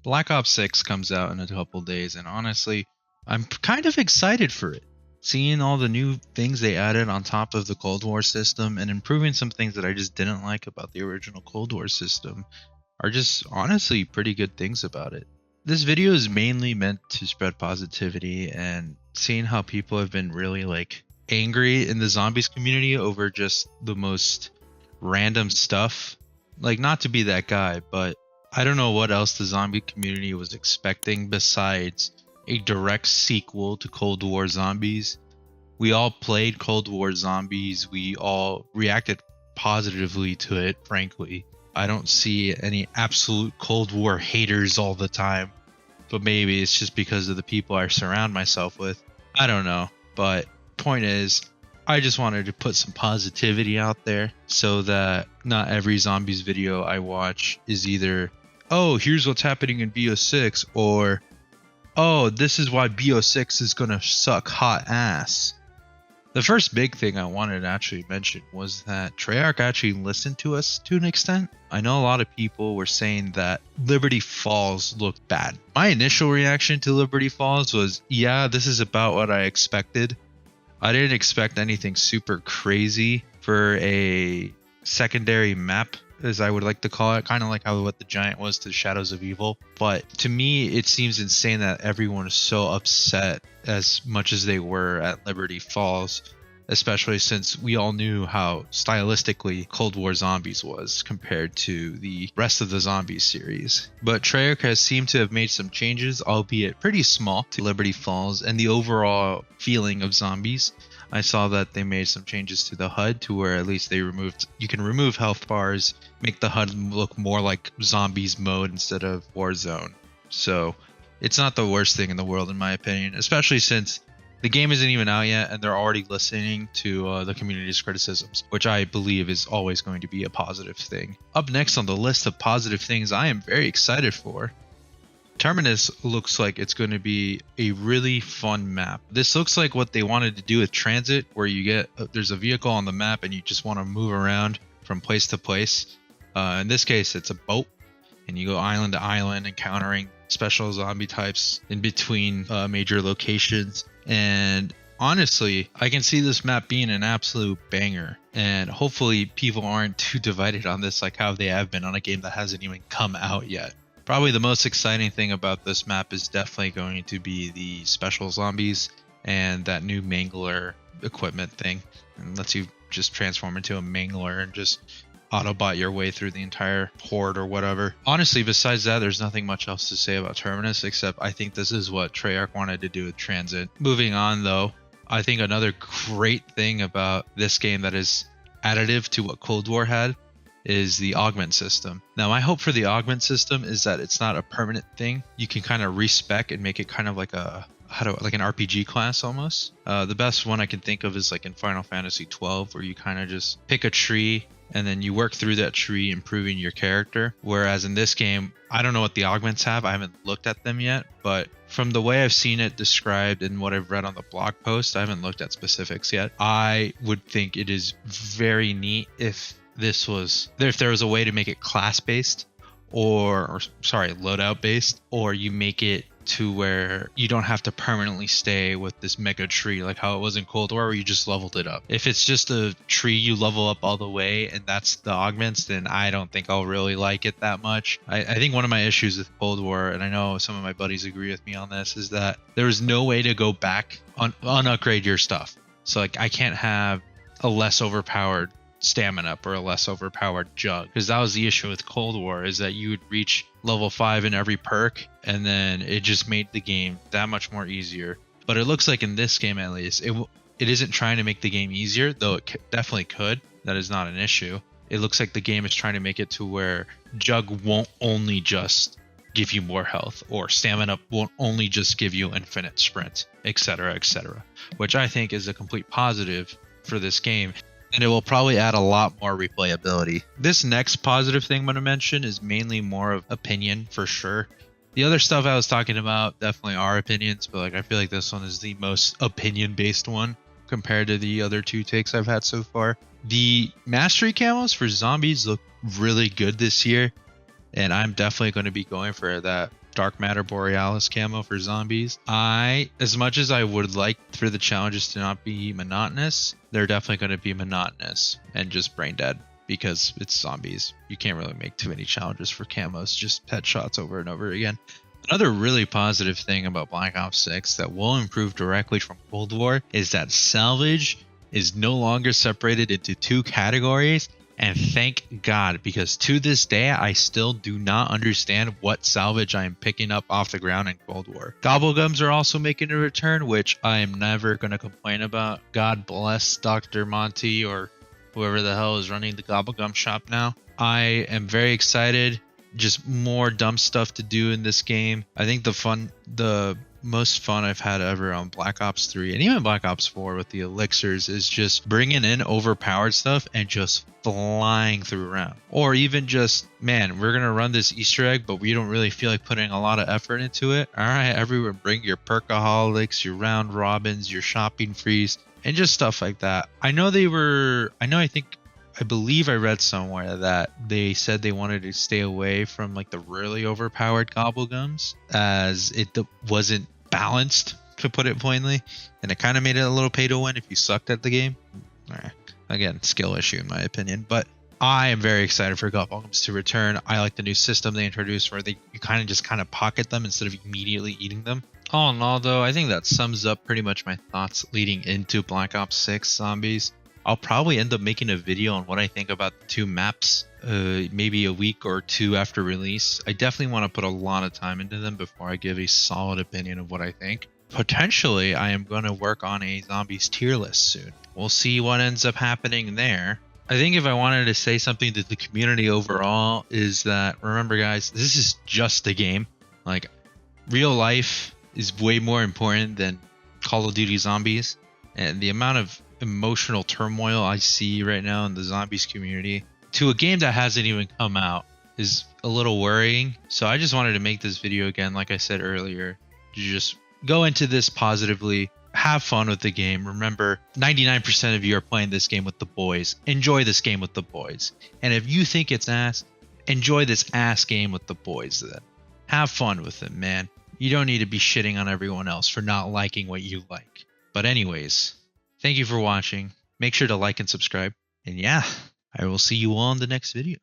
Black Ops 6 comes out in a couple days, and honestly, I'm kind of excited for it. Seeing all the new things they added on top of the Cold War system and improving some things that I just didn't like about the original Cold War system are just honestly pretty good things about it. This video is mainly meant to spread positivity and seeing how people have been really angry in the zombies community over just the most random stuff. Like, not to be that guy, but I don't know what else the zombie community was expecting besides a direct sequel to Cold War Zombies. We all played Cold War Zombies. We all reacted positively to it, frankly. I don't see any absolute Cold War haters all the time, but maybe it's just because of the people I surround myself with. I don't know, but point is, I just wanted to put some positivity out there so that not every zombies video I watch is either, oh, here's what's happening in BO6, or, oh, this is why BO6 is gonna suck hot ass. The first big thing I wanted to actually mention was that Treyarch actually listened to us to an extent. I know a lot of people were saying that Liberty Falls looked bad. My initial reaction to Liberty Falls was, yeah, this is about what I expected. I didn't expect anything super crazy for a secondary map, as I would like to call it, kind of like how what the Giant was to Shadows of Evil. But to me, it seems insane that everyone is so upset as much as they were at Liberty Falls, especially since we all knew how stylistically Cold War Zombies was compared to the rest of the Zombies series. But Treyarch has seemed to have made some changes, albeit pretty small, to Liberty Falls and the overall feeling of Zombies. I saw that they made some changes to the HUD to where at least you can remove health bars, make the HUD look more like Zombies mode instead of Warzone. So it's not the worst thing in the world in my opinion, especially since the game isn't even out yet and they're already listening to the community's criticisms, which I believe is always going to be a positive thing. Up next on the list of positive things I am very excited for, Terminus looks like it's going to be a really fun map. This looks like what they wanted to do with Transit, where there's a vehicle on the map and you just want to move around from place to place. In this case, it's a boat, and you go island to island encountering special zombie types in between major locations. And honestly, I can see this map being an absolute banger, and hopefully people aren't too divided on this like how they have been on a game that hasn't even come out yet. Probably the most exciting thing about this map is definitely going to be the special zombies and that new mangler equipment thing. And lets you just transform into a mangler and just Autobot your way through the entire horde or whatever. Honestly, besides that, there's nothing much else to say about Terminus, except I think this is what Treyarch wanted to do with Transit. Moving on though, I think another great thing about this game that is additive to what Cold War had is the augment system. Now, my hope for the augment system is that it's not a permanent thing. You can kind of respec and make it kind of like an RPG class almost. The best one I can think of is like in Final Fantasy 12, where you kind of just pick a tree and then you work through that tree, improving your character. Whereas in this game, I don't know what the augments have. I haven't looked at them yet, but from the way I've seen it described and what I've read on the blog post, I haven't looked at specifics yet. I would think it is very neat if there was a way to make it class based or loadout based, or you make it to where you don't have to permanently stay with this mega tree like how it was in Cold War, where you just leveled it up. If it's just a tree you level up all the way and that's the augments, then I don't think I'll really like it that much. I think one of my issues with Cold War, and I know some of my buddies agree with me on this, is that there is no way to go back on upgrade your stuff. So like I can't have a less overpowered stamina up or a less overpowered jug, because that was the issue with Cold War, is that you would reach level 5 in every perk and then it just made the game that much more easier. But it looks like in this game, at least, it isn't trying to make the game easier, though it definitely could. That is not an issue. It looks like the game is trying to make it to where jug won't only just give you more health, or stamina won't only just give you infinite sprint, etc., which I think is a complete positive for this game. And it will probably add a lot more replayability. This next positive thing I'm going to mention is mainly more of opinion for sure. The other stuff I was talking about definitely are opinions, but I feel like this one is the most opinion based one compared to the other two takes I've had so far. The mastery camos for zombies look really good this year. and I'm definitely going to be going for that Dark Matter Borealis camo for zombies. As much as I would like for the challenges to not be monotonous, they're definitely going to be monotonous and just brain dead because it's zombies. You can't really make too many challenges for camos, just headshots over and over again. Another really positive thing about Black Ops 6 that will improve directly from Cold War is that salvage is no longer separated into two categories. And thank God, because to this day, I still do not understand what salvage I am picking up off the ground in Cold War. Gobblegums are also making a return, which I am never going to complain about. God bless Dr. Monty or whoever the hell is running the Gobblegum shop now. I am very excited. Just more dumb stuff to do in this game. I think the most fun I've had ever on Black Ops 3 and even Black Ops 4 with the elixirs is just bringing in overpowered stuff and just flying through around. Or even just, man, we're going to run this Easter egg, but we don't really feel like putting a lot of effort into it. All right, everyone bring your perkaholics, your round robins, your shopping frees, and just stuff like that. I believe I read somewhere that they said they wanted to stay away from like the really overpowered gobblegums as it wasn't balanced, to put it plainly, and it kind of made it a little pay to win if you sucked at the game. Again, skill issue in my opinion, but I am very excited for gobblegums to return. I like the new system they introduced where you kind of pocket them instead of immediately eating them. All in all though, I think that sums up pretty much my thoughts leading into Black Ops 6 Zombies. I'll probably end up making a video on what I think about the two maps, maybe a week or two after release. I definitely want to put a lot of time into them before I give a solid opinion of what I think. Potentially, I am going to work on a zombies tier list soon. We'll see what ends up happening there. I think if I wanted to say something to the community overall is that, remember guys, this is just a game. Like, real life is way more important than Call of Duty Zombies. And the amount of emotional turmoil I see right now in the zombies community to a game that hasn't even come out is a little worrying. So I just wanted to make this video again, like I said earlier, to just go into this positively, have fun with the game. Remember, 99% of you are playing this game with the boys. Enjoy this game with the boys. And if you think it's ass, enjoy this ass game with the boys then. Have fun with it, man. You don't need to be shitting on everyone else for not liking what you like. But anyways, thank you for watching. Make sure to like and subscribe. And yeah, I will see you all in the next video.